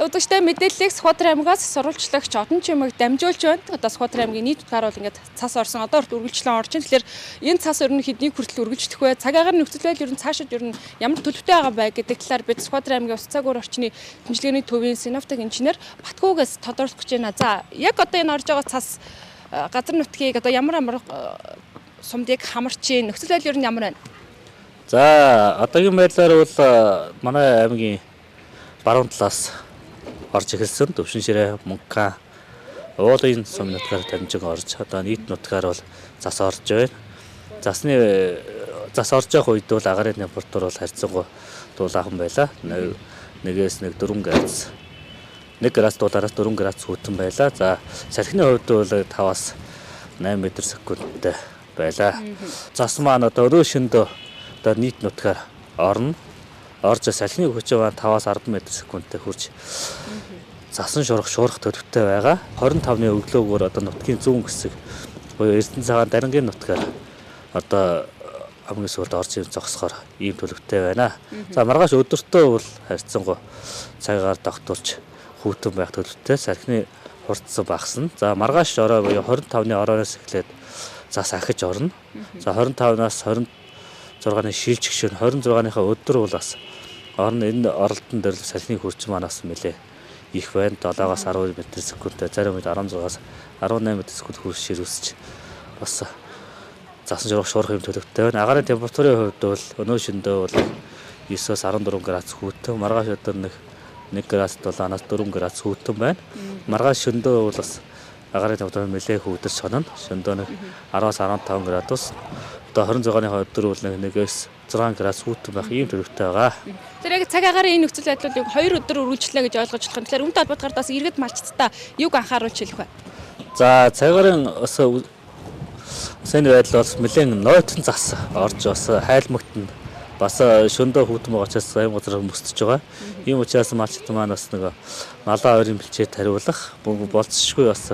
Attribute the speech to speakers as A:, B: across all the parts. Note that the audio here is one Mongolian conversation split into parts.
A: Удагштай мэдээллийг Сүхбаатар аймгаас сурвалжлагч Одон Чимэг дамжуулж байна. Одоо Сүхбаатар аймгийн нийт утгаар бол ингээд цас орсон. Одоо үргэлжлэн орж байна. Тэгэхээр энэ цас ер нь хэдний хүртэл үргэлжлэх вэ? Цаг агаар нөхцөл байдал ер нь цаашид ер нь ямар төлөвтэй байгаа бай гэдэг талаар бид Сүхбаатар аймгийн ус цагуур орчны тэмцэлгээний төвийн синоптик инженер Батгуугаас тодорхойлох гэж байна. За яг одоо энэ орж байгаа цас газар нутгийг одоо ямар сумдыг хамарч ийн нөхцөл байдал ер нь ямар байна?
B: За одоогийн байдлаар бол манай аймгийн баруун талаас орж эхэлсэн Төвшин Ширээ, Мөнхган, уулын сум нутгаар дамжин орж одоо нийт нутгаар бол зас орж байна. Зас орж явах үед бол агаарын температур бол харьцангуй дулаахан байлаа. Нэгээс 4 градус. 1 градус дулаараас 4 градус хүйтэн байлаа. За салхины хувьд бол 5-аас 8 м/секундтэй байлаа. Зас маань одоо өрөө шөндөө одоо нийт нутгаар орно. Орж салхины хүч маань 5-аас 10 м/секундтэй хүрч засан шуурах төлөвтэй байгаа. 25-ны өглөөгөөр одоо нутгийн зүүн хэсэг буюу Эрдэнэ цагаан дарингийн нутгаар одоо хамгийн сүүлд орж ийн зогсохоор ийм төлөвтэй байна. За маргааш өдөртөө бол харьцангуй цагаар тогтуулж хүйтэн байх төлөвтэй. Салхины хурдсан багасна. За маргааш орой буюу 25-ны оройноос эхлээд зас ахиж орно. За 25-наас 26-ны шилж гişүн 26-ныхаа өдөр бол бас орно. Энэ оролтон дээр салхины хурц маань бас нэлээ их байна. 7-аас 12 м/секундтэй, зарим үед 16-аас 18 м/секунд хүрч ширүүсч бас засан шуурах юм төлөвтэй байна. Агаарын температурын хувьд бол өнөө шөндөө бол 9-аас 14 градус хүйтэн, маргааш өдөр 1 градус 7-аас 4 градус хүйтэн байна. Маргааш шөндөө бол бас агаарын температур нэлээ хөвдөж сонно. Шөндөө 10-аас 15 градус. Одоо 26-ны өдөр бол 1-ээс 6 градус хүйтэн байх ийм төлөвтэй байгаа.
A: Тэр яг цаг агаарын энэ нөхцөл байдлыг 2 өдөр үргэлжлэнэ гэж ойлгож болох юм. Тэгэхээр үүнтэй холбоотойгоор бас иргэд малчдаа юуг анхааруулж хэлэх вэ?
B: За цаг агаарын сайн байдал бол нэлээд нойтон зас орж бас хайлмагт нь бас шөндөө хүйтэн байгаа учраас аян газар мөсдөж байгаа. Ийм учраас малчд маань бас нэг малаа ойрын бэлчээр тариулах болцсошгүй бас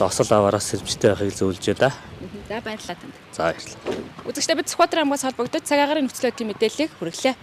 B: осол аваараас сэрвчтэй байхыг зөвлөж байна.
A: За баярлалаа танд.
B: За баярлалаа.
A: Үзэгчдээ бид Сүхбаатар аймгаас холбогдож цаг агаарын нөхцөл байдлын мэдээллийг хүргэлээ.